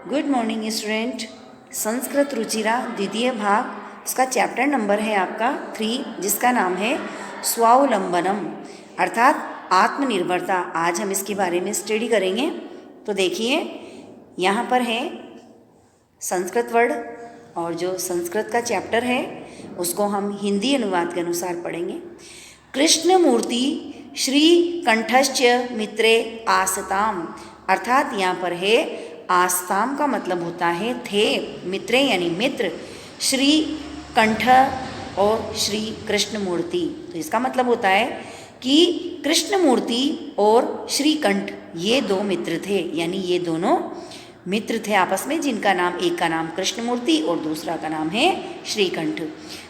Good morning student. Sanskrit Ruchira द्वितीय भाग, उसका चैप्टर नंबर है आपका 3, जिसका नाम है स्वावलंबनम अर्थात आत्मनिर्भरता। आज हम इसके बारे में स्टडी करेंगे। तो देखिए, यहाँ पर है संस्कृत वर्ड, और जो संस्कृत का चैप्टर है उसको हम हिंदी अनुवाद के अनुसार पढ़ेंगे। कृष्णमूर्ति श्री कंठश्च मित्रे आसताम, अर्थात यहाँ पर है आस्ताम का मतलब होता है थे, मित्रे यानी मित्र, श्री कंठ और श्री कृष्णमूर्ति। तो इसका मतलब होता है कि कृष्णमूर्ति और श्रीकंठ ये दो मित्र थे, यानी ये दोनों मित्र थे आपस में, जिनका नाम, एक का नाम कृष्णमूर्ति और दूसरा का नाम है श्रीकंठ।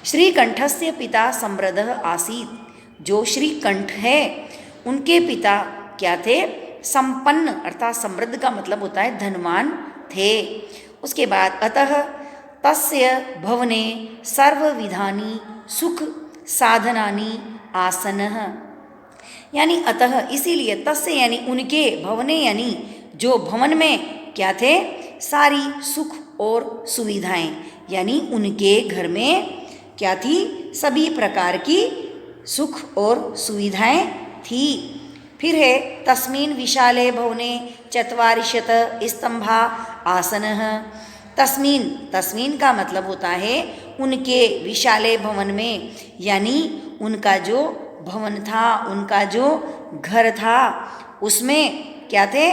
श्रीकंठस्य पिता समृद्धः आसीत्, जो श्रीकंठ है उनके पिता क्या थे? संपन्न, अर्थात समृद्ध का मतलब होता है धनवान थे। उसके बाद अतः तस्य भवने सर्वविधानि सुख साधनानि आसनः, यानी अतः इसीलिए, तस्य यानी उनके, भवने यानी जो भवन में क्या थे? सारी सुख और सुविधाएं, यानी उनके घर में क्या थी? सभी प्रकार की सुख और सुविधाएं थी। फिर है तस्मिन् विशाले भवने चत्वारिशत स्तंभा आसनः। तस्मिन्, तस्मिन् का मतलब होता है उनके, विशाले भवन में, यानी उनका जो भवन था, उनका जो घर था, उसमें क्या थे?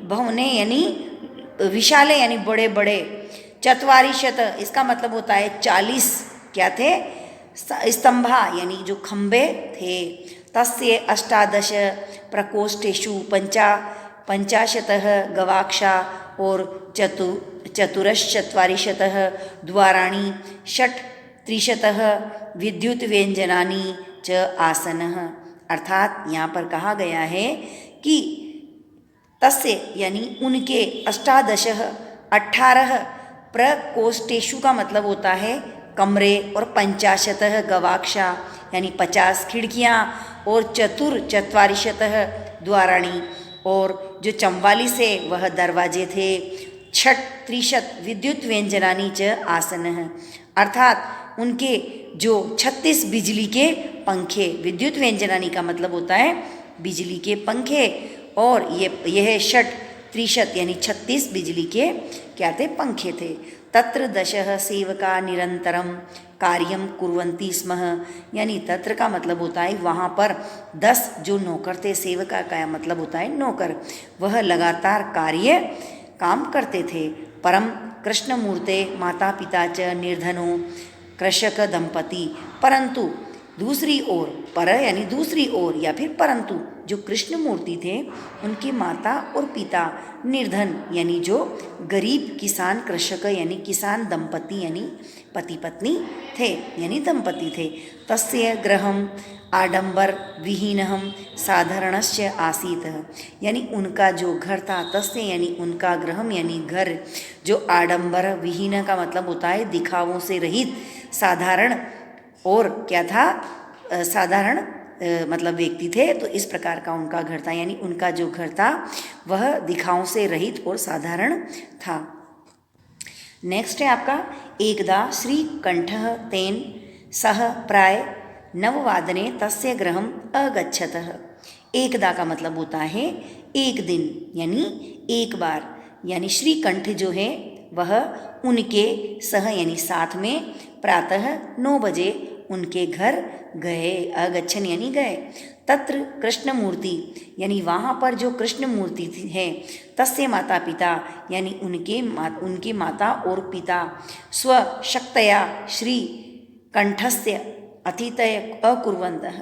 भवने यानी विशाले यानी बड़े बड़े, चत्वारिशत इसका मतलब होता है 40 क्या थे? स्तंभा यानी जो खंबे थे। तस्य अष्टादश प्रकोष्ठेषु पंचाशतः गवाक्षा और चतुरश्चत्वारिशतः द्वाराणि षट्त्रिशतः विद्युत व्यंजनानि च आसनः। अर्थात यहाँ पर कहा गया है कि तस्य यानी उनके, अष्टादशः 18 प्रकोष्ठेषु का मतलब होता है कमरे, और पंचाशतः गवाक्षा यानी 50 खिड़कियाँ, और चतुर्चत्वारिशतः द्वाराणी, और जो 44 है वह दरवाजे थे। षट्त्रिशत विद्युत व्यंजनानि च आसनः, अर्थात उनके जो 36 बिजली के पंखे, विद्युत व्यंजनानि का मतलब होता है बिजली के पंखे, और यह षट्त्रिशत यानी 36 बिजली के क्या थे? पंखे थे। तत्र दशः सेवका निरंतरम कार्यम कुर्वन्ति स्म, यानी तत्र का मतलब होता है वहाँ पर 10 जो नौकर थे, सेवका का मतलब होता है नौकर, वह लगातार कार्य काम करते थे। परम कृष्णमूर्ते माता पिता च निर्धनो कृषक दंपति, परंतु दूसरी ओर, पर यानी दूसरी ओर या फिर परंतु, जो कृष्णमूर्ति थे उनकी माता और पिता निर्धन यानी जो गरीब किसान, कृषक यानी किसान, दंपति यानी पति पत्नी थे, यानी दंपति थे। तस्य गृहम आडंबर विहीनहम साधारणस्य आसीत, यानी उनका जो घर था, तस्य यानी उनका, गृहम यानी घर, जो आडंबर, विहीन का मतलब होता है दिखावों से रहित, साधारण, और क्या था? साधारण मतलब व्यक्ति थे, तो इस प्रकार का उनका घर था, यानी उनका जो घर था वह दिखावों से रहित और साधारण था। नेक्स्ट है आपका एकदा श्रीकंठः तेन सह प्राय नववादने तस्य गृहम अगच्छतः। एकदा का मतलब होता है एक दिन, यानी एक बार, यानी श्रीकंठ जो है वह उनके सह यानी साथ में प्रातः 9 बजे उनके घर गए, अगच्छन यानी गए। तत्र कृष्णमूर्ति यानी वहाँ पर जो कृष्णमूर्ति है, तस्य माता पिता यानी उनके माता और पिता, स्वशक्तया श्री कंठस्य अतिथय अकुर्वन्तः,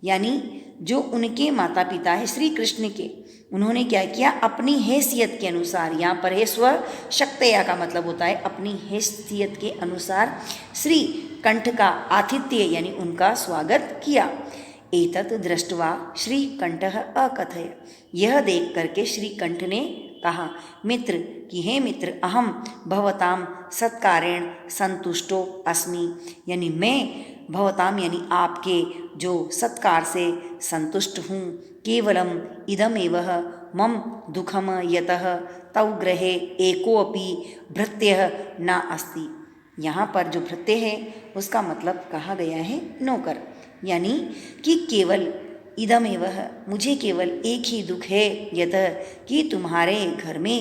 यानी जो उनके माता पिता है श्री कृष्ण के, उन्होंने क्या किया? अपनी हैसियत के अनुसार, यहाँ पर है स्वशक्तया का मतलब होता है अपनी हैसियत के अनुसार श्री कंठ का आतिथ्य यानी उनका स्वागत किया। एतत् दृष्ट्वा श्रीकंठः अकथय, यह देख करके श्रीकंठ ने कहा मित्र कि हे मित्र, अहम भवताम सत्कारेण संतुष्टो अस्मि, यानी मैं भवताम यानी आपके जो सत्कार से संतुष्ट हूँ। केवलम इदमेव मम दुखम यतः तव गृहे एकोऽपि भृत्यः न अस्ति। यहाँ पर जो भृत्य है उसका मतलब कहा गया है नौकर, यानी कि केवल इदमेव, मुझे केवल एक ही दुख है, यतः कि तुम्हारे घर में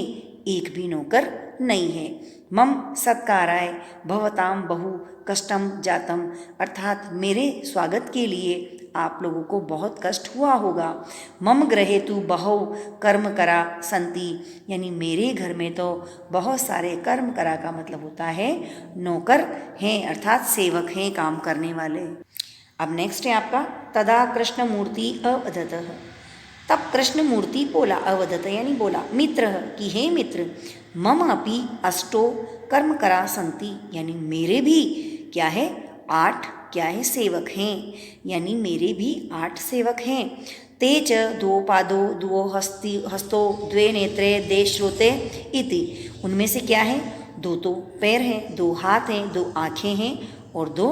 एक भी नौकर नहीं है। मम सत्काराय भवताम बहु कष्टम जातम, अर्थात मेरे स्वागत के लिए आप लोगों को बहुत कष्ट हुआ होगा। मम गृहे तु बहु कर्म करा संति, यानी मेरे घर में तो बहुत सारे कर्म करा का मतलब होता है नौकर हैं, अर्थात सेवक हैं, काम करने वाले। अब नेक्स्ट है आपका तदा कृष्ण मूर्ति अवदत। तब कृष्ण मूर्ति बोला, अवदत यानी बोला, मित्र कि हे मित्र, मम अपि अष्टो कर्म करा संति, यानी मेरे भी क्या है 8 क्या है सेवक हैं, यानी मेरे भी 8 सेवक हैं। ते च 2 पादो 2 हस्तो 2 नेत्रे 2 श्रोते इति, उनमें से क्या है 2 तो पैर हैं, 2 हाथ हैं, 2 आँखें हैं और 2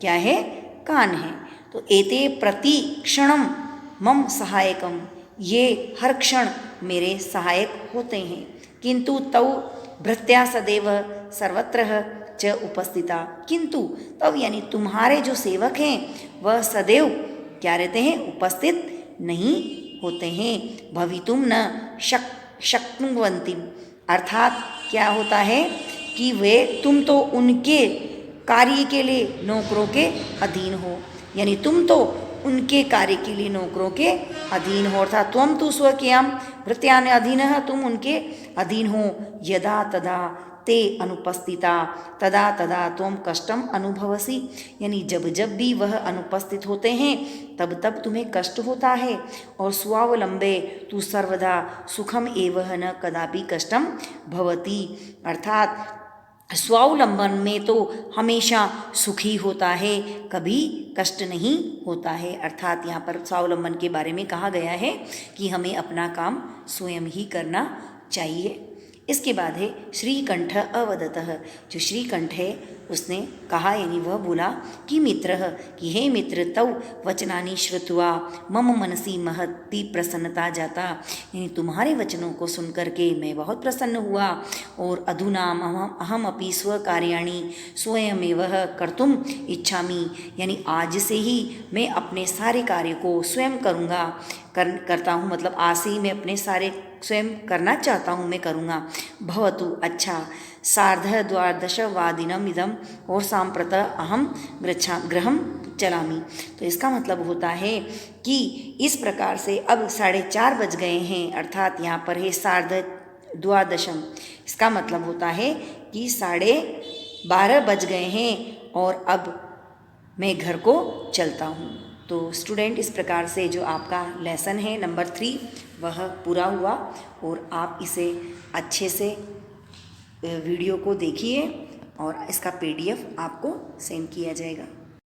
क्या है कान हैं। तो एते प्रति क्षणम मम सहायकम, ये हर क्षण मेरे सहायक होते हैं। किंतु तौ भृत्या सदैव सर्वत्र च उपस्थिता, किंतु तब यानी तुम्हारे जो सेवक हैं वह सदैव क्या रहते हैं, उपस्थित नहीं होते हैं। भवितुम न शक्नुवन्ति, अर्थात क्या होता है कि वे तुम तो उनके कार्य के लिए नौकरों के अधीन हो, यानी तुम तो उनके कार्य के लिए नौकरों के अधीन हो, अर्थात त्वम तु स्वकीयम भृत्यान अधीनः, तुम उनके अधीन हो। यदा तदा ते अनुपस्थिता तदा तदा त्वम कष्टम अनुभवसी, यानी जब जब भी वह अनुपस्थित होते हैं तब तब तुम्हें कष्ट होता है। और स्वावलंबे तु सर्वदा सुखम एवं न कदापि कष्टम भवति, अर्थात स्वावलंबन में तो हमेशा सुखी होता है, कभी कष्ट नहीं होता है। अर्थात यहाँ पर स्वावलंबन के बारे में कहा गया है कि हमें अपना काम स्वयं ही करना चाहिए। इसके बाद है श्रीकंठ अवदतः, जो श्रीकंठ है उसने कहा यानी वह बोला कि मित्र कि हे मित्र, तौ वचनानि श्रुत्वा मम मनसी महती प्रसन्नता जाता, यानी तुम्हारे वचनों को सुनकर के मैं बहुत प्रसन्न हुआ। और अधुना अहम अपि स्वकार्याणि स्वयमेव कर्तुम इच्छामि, यानी आज से ही मैं अपने सारे कार्य को स्वयं करता हूँ, मतलब आज से ही मैं अपने सारे स्वयं करना चाहता हूँ, मैं करूँगा। भवतु अच्छा सार्धद्वादशवादिनम इदम और सांप्रत अहम गृहम चलामी। तो इसका मतलब होता है कि इस प्रकार से अब 4:30 बज गए हैं, अर्थात यहाँ पर है सार्धद्वादशम, इसका मतलब होता है कि 12:30 बज गए हैं और अब मैं घर को चलता हूँ। तो स्टूडेंट, इस प्रकार से जो आपका लेसन है नंबर 3 वह पूरा हुआ और आप इसे अच्छे से वीडियो को देखिए और इसका PDF आपको सेंड किया जाएगा।